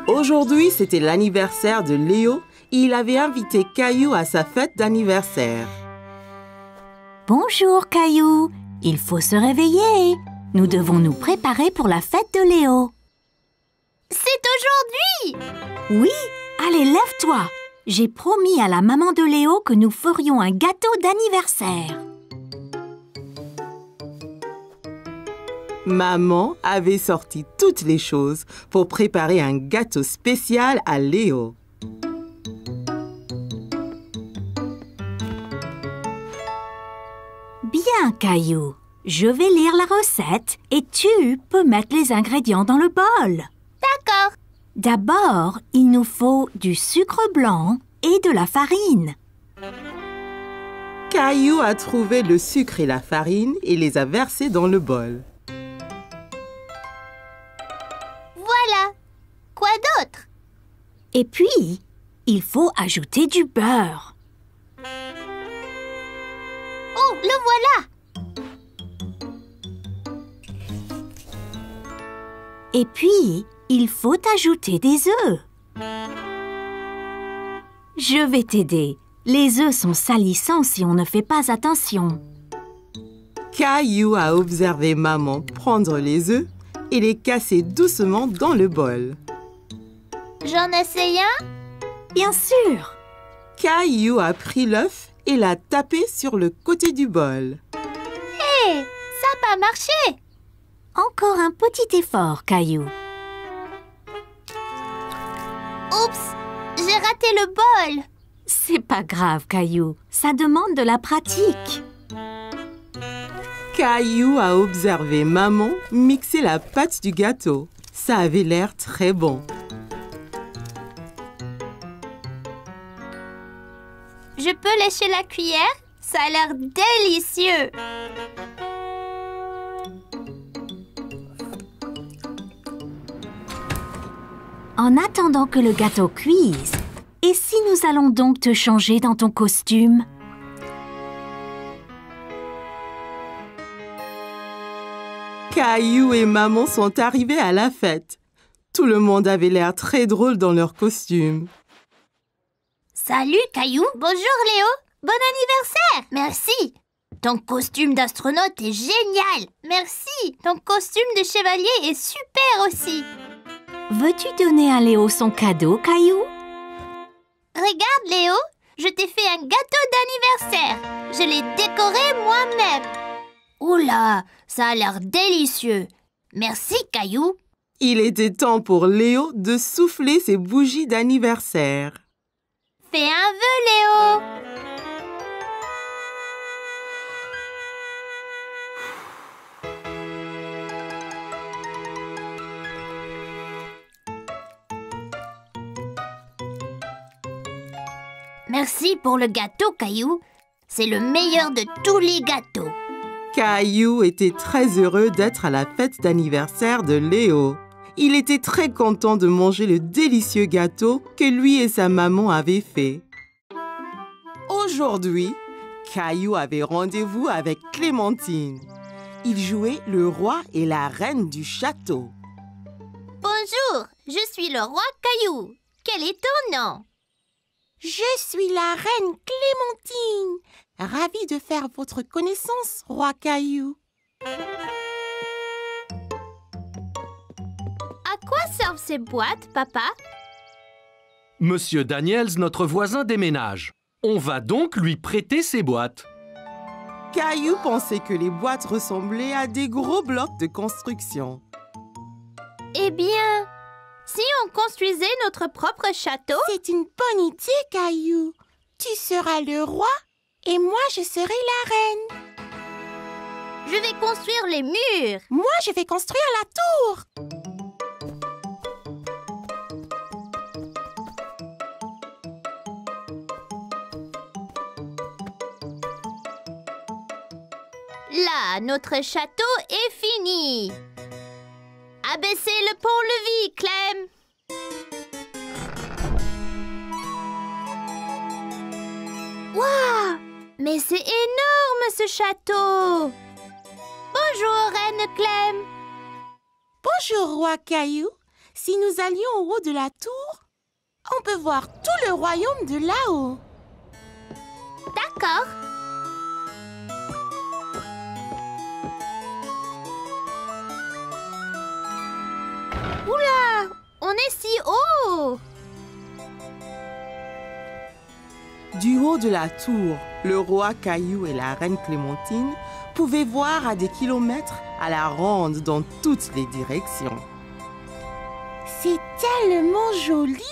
Aujourd'hui, c'était l'anniversaire de Léo et il avait invité Caillou à sa fête d'anniversaire. Bonjour, Caillou. Il faut se réveiller. Nous devons nous préparer pour la fête de Léo. C'est aujourd'hui! Oui, allez, lève-toi. J'ai promis à la maman de Léo que nous ferions un gâteau d'anniversaire. Maman avait sorti toutes les choses pour préparer un gâteau spécial à Léo. Bien, Caillou. Je vais lire la recette et tu peux mettre les ingrédients dans le bol. D'accord. D'abord, il nous faut du sucre blanc et de la farine. Caillou a trouvé le sucre et la farine et les a versés dans le bol. Voilà. Quoi d'autre? Et puis, il faut ajouter du beurre. Oh, le voilà! Et puis, il faut ajouter des œufs. Je vais t'aider. Les œufs sont salissants si on ne fait pas attention. Caillou a observé maman prendre les œufs et les casser doucement dans le bol. J'en essaye un? Bien sûr. Caillou a pris l'œuf et l'a tapé sur le côté du bol. Hé, ça n'a pas marché! Encore un petit effort, Caillou. Oups, j'ai raté le bol. C'est pas grave, Caillou. Ça demande de la pratique. Caillou a observé maman mixer la pâte du gâteau. Ça avait l'air très bon. Je peux lécher la cuillère? Ça a l'air délicieux. En attendant que le gâteau cuise, et si nous allons donc te changer dans ton costume? Caillou et maman sont arrivés à la fête. Tout le monde avait l'air très drôle dans leur costume. Salut, Caillou. Bonjour, Léo. Bon anniversaire. Merci. Ton costume d'astronaute est génial. Merci. Ton costume de chevalier est super aussi. Veux-tu donner à Léo son cadeau, Caillou? Regarde, Léo. Je t'ai fait un gâteau d'anniversaire. Je l'ai décoré moi-même. Oula, ça a l'air délicieux. Merci, Caillou. Il était temps pour Léo de souffler ses bougies d'anniversaire. Fais un vœu, Léo. Merci pour le gâteau, Caillou. C'est le meilleur de tous les gâteaux. Caillou était très heureux d'être à la fête d'anniversaire de Léo. Il était très content de manger le délicieux gâteau que lui et sa maman avaient fait. Aujourd'hui, Caillou avait rendez-vous avec Clémentine. Il jouait le roi et la reine du château. Bonjour, je suis le roi Caillou. Quel est ton nom? Je suis la reine Clémentine. Ravie de faire votre connaissance, roi Caillou. À quoi servent ces boîtes, papa? Monsieur Daniels, notre voisin, déménage. On va donc lui prêter ses boîtes. Caillou pensait que les boîtes ressemblaient à des gros blocs de construction. Eh bien, si on construisait notre propre château? C'est une bonne idée, Caillou. Tu seras le roi et moi, je serai la reine. Je vais construire les murs. Moi, je vais construire la tour. Là, notre château est fini. Abaissez le pont-levis, Clem. Waouh! Mais c'est énorme, ce château. Bonjour, Reine Clem. Bonjour, roi Caillou. si nous allions au haut de la tour, on peut voir tout le royaume de là-haut. D'accord. Oula! On est si haut! Du haut de la tour, le roi Caillou et la reine Clémentine pouvaient voir à des kilomètres à la ronde dans toutes les directions. C'est tellement joli!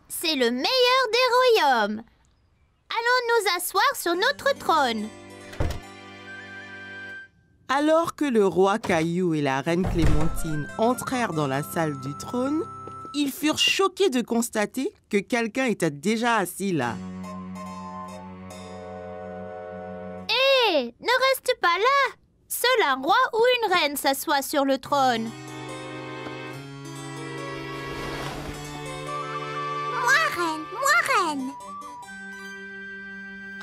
C'est le meilleur des royaumes. Allons nous asseoir sur notre trône. Alors que le roi Caillou et la reine Clémentine entrèrent dans la salle du trône, ils furent choqués de constater que quelqu'un était déjà assis là. Hé, ne reste pas là. Seul un roi ou une reine s'assoit sur le trône. Moi reine.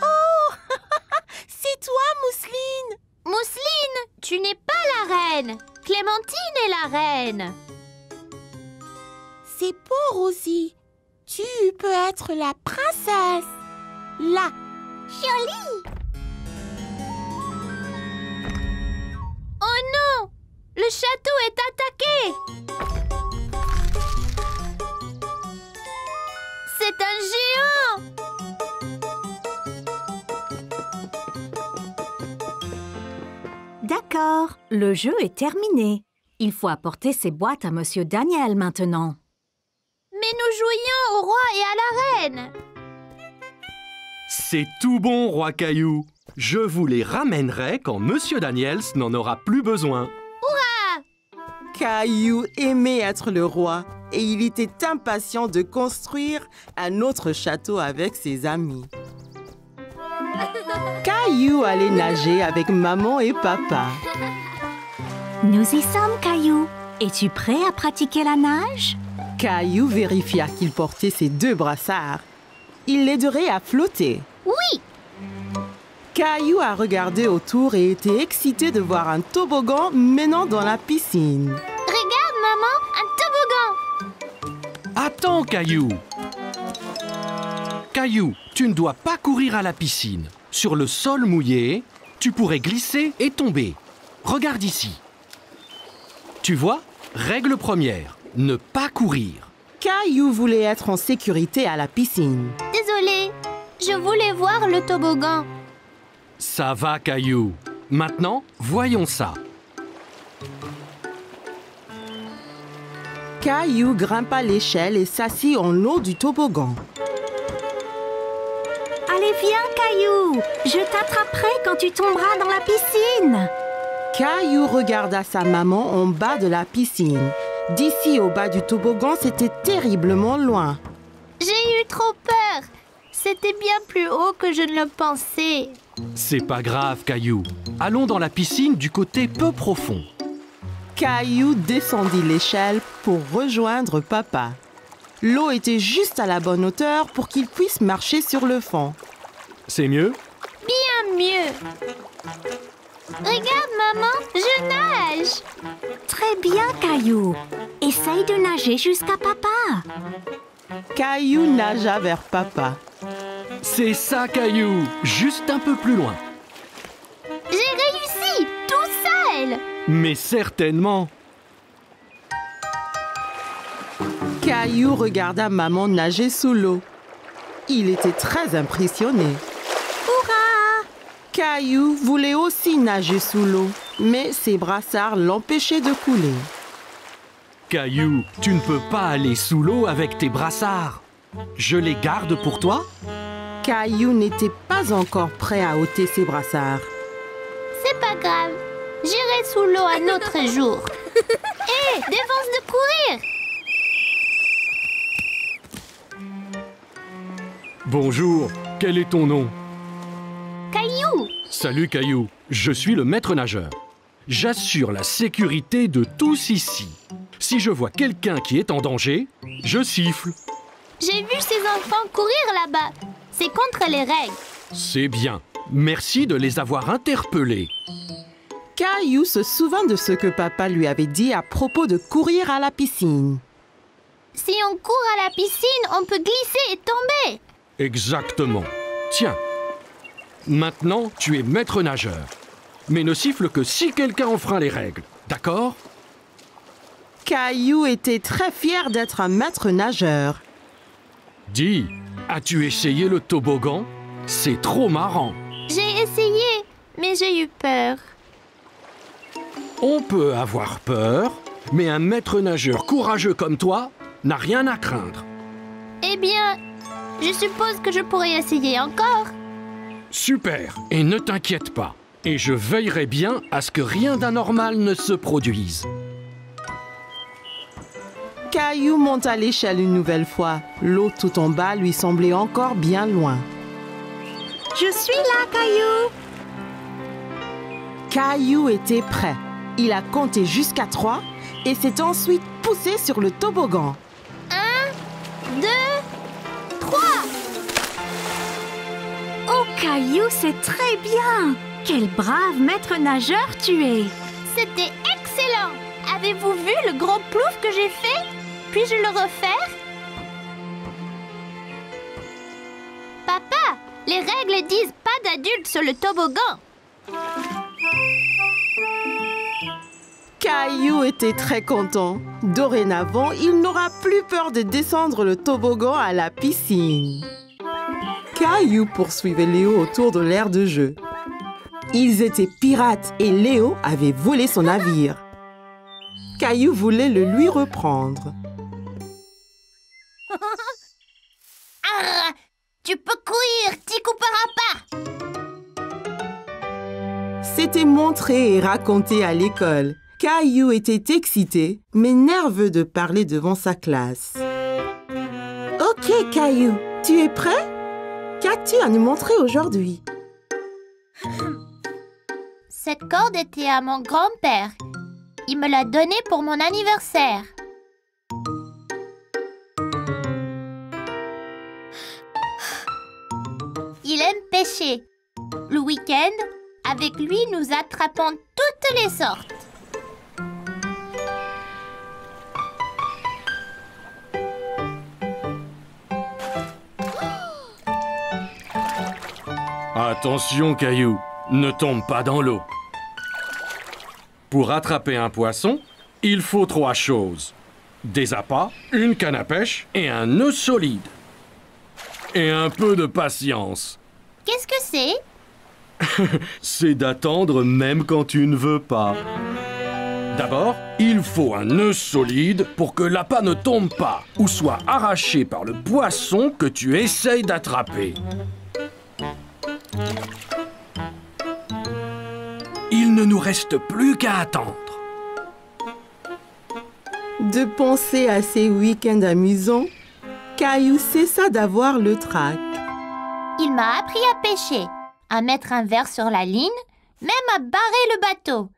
Oh, c'est toi, Mousseline! Mousseline, tu n'es pas la reine. Clémentine est la reine. C'est bon, Rosie. Tu peux être la princesse. Là. Jolie. Oh non, le château est attaqué. C'est un géant. D'accord, le jeu est terminé. Il faut apporter ces boîtes à Monsieur Daniel maintenant. Mais nous jouions au roi et à la reine. C'est tout bon, roi Caillou. Je vous les ramènerai quand Monsieur Daniels n'en aura plus besoin. Caillou aimait être le roi et il était impatient de construire un autre château avec ses amis. Caillou allait nager avec maman et papa. Nous y sommes, Caillou. Es-tu prêt à pratiquer la nage? Caillou vérifia qu'il portait ses 2 brassards. Il l'aiderait à flotter. Oui. Caillou a regardé autour et était excité de voir un toboggan menant dans la piscine. Regarde, maman, un toboggan. Attends, Caillou. Caillou, tu ne dois pas courir à la piscine. Sur le sol mouillé, tu pourrais glisser et tomber. Regarde ici. Tu vois, règle première, ne pas courir. Caillou voulait être en sécurité à la piscine. Désolée, je voulais voir le toboggan. Ça va, Caillou. Maintenant, voyons ça. Caillou grimpa l'échelle et s'assit en haut du toboggan. Allez, viens, Caillou. Je t'attraperai quand tu tomberas dans la piscine. Caillou regarda sa maman en bas de la piscine. D'ici au bas du toboggan, c'était terriblement loin. J'ai eu trop peur. C'était bien plus haut que je ne le pensais. C'est pas grave, Caillou. Allons dans la piscine du côté peu profond. Caillou descendit l'échelle pour rejoindre papa. L'eau était juste à la bonne hauteur pour qu'il puisse marcher sur le fond. C'est mieux? Bien mieux. Regarde, maman, je nage. Très bien, Caillou. Essaye de nager jusqu'à papa. Caillou nagea vers papa. C'est ça, Caillou. Juste un peu plus loin. J'ai réussi, tout seul. Mais certainement. Caillou regarda maman nager sous l'eau. Il était très impressionné. Hurrah! Caillou voulait aussi nager sous l'eau, mais ses brassards l'empêchaient de couler. Caillou, tu ne peux pas aller sous l'eau avec tes brassards. Je les garde pour toi? Caillou n'était pas encore prêt à ôter ses brassards. C'est pas grave. J'irai sous l'eau un autre jour. Hé, défense de courir. Bonjour, quel est ton nom? Caillou. Salut, Caillou. Je suis le maître nageur. J'assure la sécurité de tous ici. Si je vois quelqu'un qui est en danger, je siffle. J'ai vu ces enfants courir là-bas. C'est contre les règles. C'est bien. Merci de les avoir interpellés. Caillou se souvint de ce que papa lui avait dit à propos de courir à la piscine. Si on court à la piscine, on peut glisser et tomber. Exactement. Tiens, maintenant tu es maître nageur. Mais ne siffle que si quelqu'un enfreint les règles, d'accord? Caillou était très fier d'être un maître nageur. Dis, as-tu essayé le toboggan? C'est trop marrant. J'ai essayé, mais j'ai eu peur. On peut avoir peur, mais un maître nageur courageux comme toi n'a rien à craindre. Eh bien, je suppose que je pourrais essayer encore. Super, et ne t'inquiète pas. Et je veillerai bien à ce que rien d'anormal ne se produise. Caillou monta l'échelle une nouvelle fois. L'eau tout en bas lui semblait encore bien loin. Je suis là, Caillou. Caillou était prêt. Il a compté jusqu'à 3 et s'est ensuite poussé sur le toboggan. 1, 2, 3. Oh, Caillou, c'est très bien. Quel brave maître nageur tu es. C'était excellent. Avez-vous vu le gros plouf que j'ai fait? Puis-je le refaire? Papa, les règles disent pas d'adultes sur le toboggan. Caillou était très content. Dorénavant, il n'aura plus peur de descendre le toboggan à la piscine. Caillou poursuivait Léo autour de l'aire de jeu. Ils étaient pirates et Léo avait volé son navire. Caillou voulait le lui reprendre. Ah, tu peux courir, t'y couperas pas. C'était montré et raconté à l'école. Caillou était excité, mais nerveux de parler devant sa classe. Ok, Caillou, tu es prêt? Qu'as-tu à nous montrer aujourd'hui? Cette corde était à mon grand-père. Il me l'a donnée pour mon anniversaire. Il aime pêcher. Le week-end, avec lui, nous attrapons toutes les sortes. Attention, Caillou, ne tombe pas dans l'eau. Pour attraper un poisson, il faut 3 choses. Des appâts, une canne à pêche et un nœud solide. Et un peu de patience. Qu'est-ce que c'est? C'est d'attendre même quand tu ne veux pas. D'abord, il faut un nœud solide pour que l'appât ne tombe pas ou soit arraché par le poisson que tu essayes d'attraper. Il ne nous reste plus qu'à attendre. De penser à ces week-ends amusants, Caillou cessa d'avoir le trac. Il m'a appris à pêcher, à mettre un verre sur la ligne, même à barrer le bateau.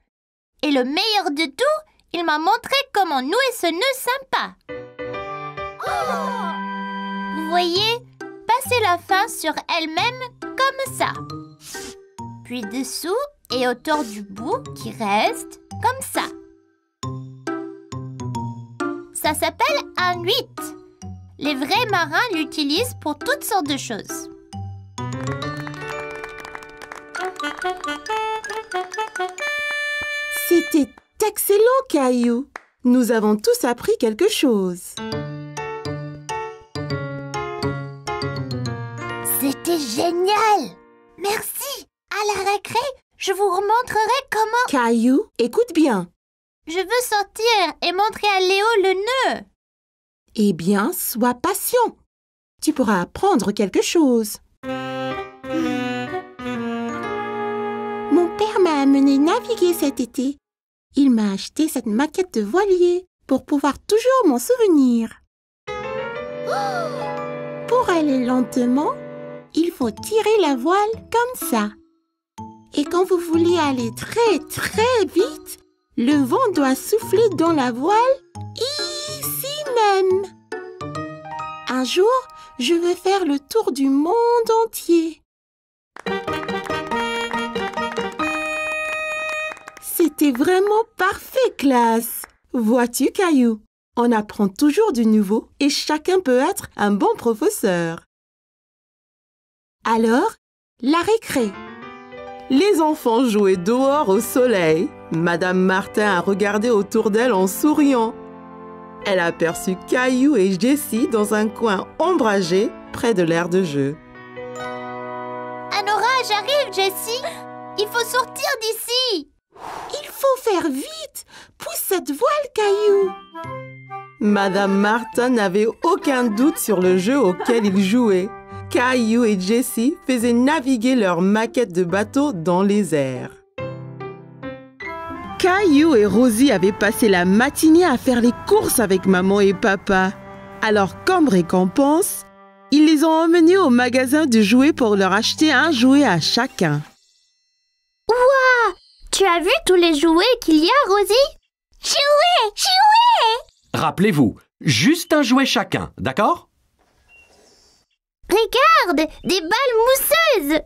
Et le meilleur de tout, il m'a montré comment nouer ce nœud sympa. Vous voyez, passer la fin sur elle-même comme ça. Puis dessous et autour du bout qui reste comme ça. Ça s'appelle un 8. Les vrais marins l'utilisent pour toutes sortes de choses. C'était excellent, Caillou. Nous avons tous appris quelque chose. C'était génial! Merci! À la récré, je vous remontrerai comment... Caillou, écoute bien. Je veux sortir et montrer à Léo le nœud. Eh bien, sois patient. Tu pourras apprendre quelque chose. Mon père m'a amené naviguer cet été. Il m'a acheté cette maquette de voilier pour pouvoir toujours m'en souvenir. Pour aller lentement, il faut tirer la voile comme ça. Et quand vous voulez aller très très vite, le vent doit souffler dans la voile ici même. Un jour, je veux faire le tour du monde entier. C'était vraiment parfait, classe. Vois-tu, Caillou, on apprend toujours du nouveau et chacun peut être un bon professeur. Alors, la récré. Les enfants jouaient dehors au soleil. Madame Martin a regardé autour d'elle en souriant. Elle aperçut Caillou et Jessie dans un coin ombragé près de l'aire de jeu. Un orage arrive, Jessie. Il faut sortir d'ici. Il faut faire vite. Pousse cette voile, Caillou. Madame Martin n'avait aucun doute sur le jeu auquel ils jouaient. Caillou et Jessie faisaient naviguer leur maquette de bateau dans les airs. Caillou et Rosie avaient passé la matinée à faire les courses avec maman et papa. Alors, comme récompense, ils les ont emmenés au magasin de jouets pour leur acheter un jouet à chacun. Ouah! Tu as vu tous les jouets qu'il y a, Rosie? Jouets! Rappelez-vous, juste un jouet chacun, d'accord? Regarde, des balles mousseuses.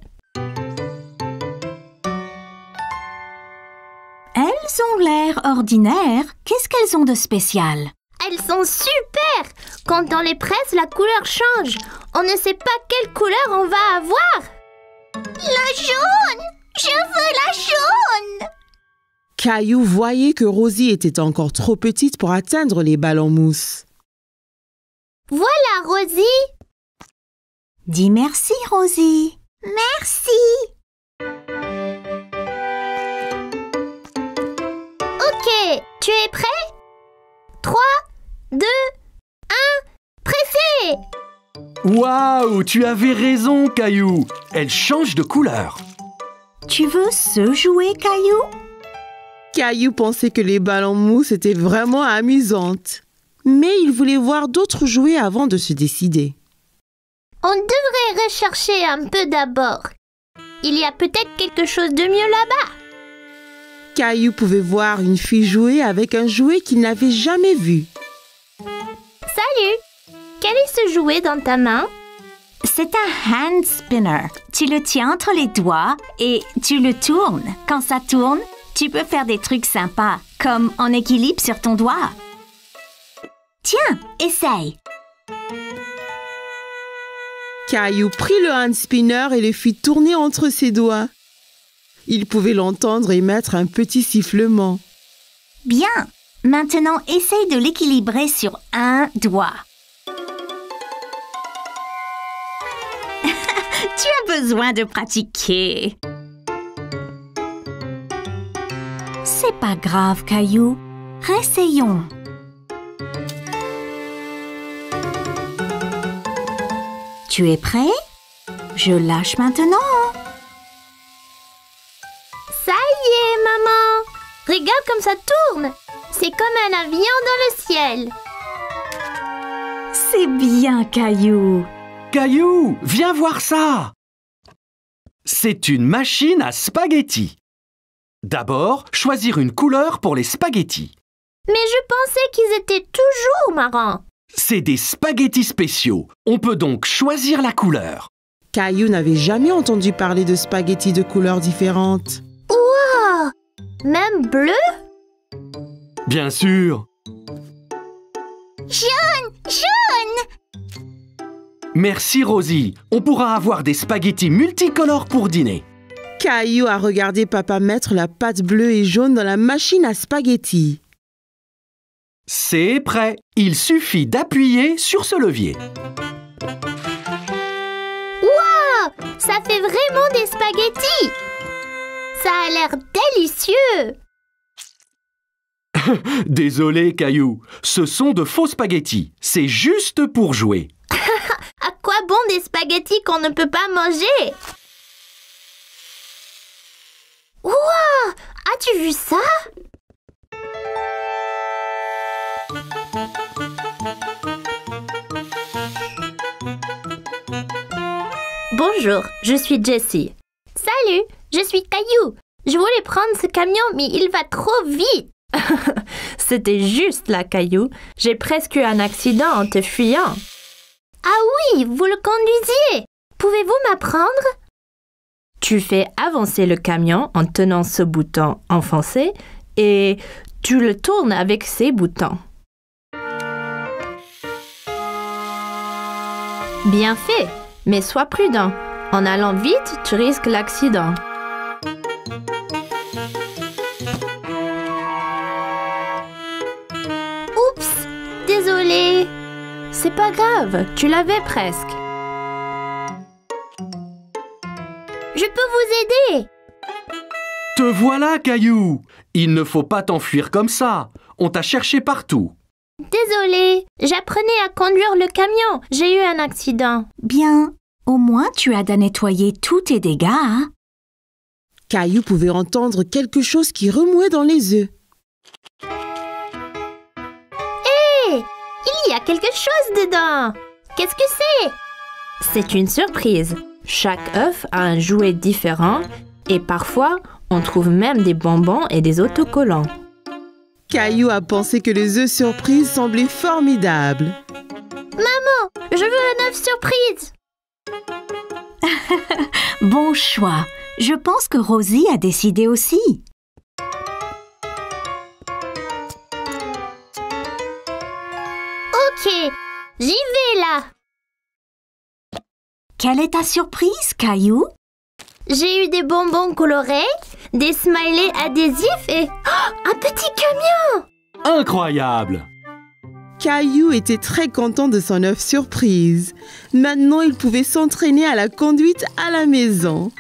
Elles ont l'air ordinaires. Qu'est-ce qu'elles ont de spécial? Elles sont super. Quand on les presse, la couleur change. On ne sait pas quelle couleur on va avoir. La jaune! Je veux la jaune! Caillou voyait que Rosie était encore trop petite pour atteindre les balles en mousse. Voilà, Rosie. Dis merci, Rosie. Merci. Ok, tu es prêt? 3, 2, 1, pressé! Waouh, tu avais raison, Caillou. Elle change de couleur. Tu veux ce jouet, Caillou? Caillou pensait que les balles en mousse étaient vraiment amusantes. Mais il voulait voir d'autres jouets avant de se décider. On devrait rechercher un peu d'abord. Il y a peut-être quelque chose de mieux là-bas. Caillou pouvait voir une fille jouer avec un jouet qu'il n'avait jamais vu. Salut! Quel est ce jouet dans ta main? C'est un hand spinner. Tu le tiens entre les doigts et tu le tournes. Quand ça tourne, tu peux faire des trucs sympas, comme en équilibre sur ton doigt. Tiens, essaye. Caillou prit le hand spinner et le fit tourner entre ses doigts. Il pouvait l'entendre émettre un petit sifflement. Bien. Maintenant, essaye de l'équilibrer sur un doigt. Tu as besoin de pratiquer. C'est pas grave, Caillou. Réessayons. Tu es prêt? Je lâche maintenant. Ça y est, maman! Regarde comme ça tourne! C'est comme un avion dans le ciel. C'est bien, Caillou. Caillou, viens voir ça. C'est une machine à spaghettis. D'abord, choisir une couleur pour les spaghettis. Mais je pensais qu'ils étaient toujours marrons. C'est des spaghettis spéciaux. On peut donc choisir la couleur. Caillou n'avait jamais entendu parler de spaghettis de couleurs différentes. Wow! Même bleu? Bien sûr. Jaune! Jaune! Merci Rosie. On pourra avoir des spaghettis multicolores pour dîner. Caillou a regardé papa mettre la pâte bleue et jaune dans la machine à spaghettis. C'est prêt. Il suffit d'appuyer sur ce levier. Wow! Ça fait vraiment des spaghettis! Ça a l'air délicieux! Désolé, Caillou. Ce sont de faux spaghettis. C'est juste pour jouer. À quoi bon des spaghettis qu'on ne peut pas manger? Wow! As-tu vu ça? Bonjour, je suis Jessie. Salut, je suis Caillou. Je voulais prendre ce camion, mais il va trop vite. C'était juste là, Caillou. J'ai presque eu un accident en te fuyant. Ah oui, vous le conduisiez. Pouvez-vous m'apprendre? Tu fais avancer le camion en tenant ce bouton enfoncé et tu le tournes avec ces boutons. Bien fait, mais sois prudent. En allant vite, tu risques l'accident. Oups, désolée. C'est pas grave, tu l'avais presque. Je peux vous aider. Te voilà, Caillou! Il ne faut pas t'enfuir comme ça. On t'a cherché partout. Désolée, j'apprenais à conduire le camion. J'ai eu un accident. Bien, au moins tu as à nettoyer tous tes dégâts, hein? Caillou pouvait entendre quelque chose qui remuait dans les œufs. Hé, il y a quelque chose dedans. Qu'est-ce que c'est? C'est une surprise. Chaque œuf a un jouet différent et parfois, on trouve même des bonbons et des autocollants. Caillou a pensé que les œufs surprises semblaient formidables. Maman, je veux un œuf surprise. Bon choix. Je pense que Rosie a décidé aussi. Ok, j'y vais là. Quelle est ta surprise, Caillou? J'ai eu des bonbons colorés, des smileys adhésifs et un petit camion. Incroyable! Caillou était très content de son œuf surprise. Maintenant, il pouvait s'entraîner à la conduite à la maison.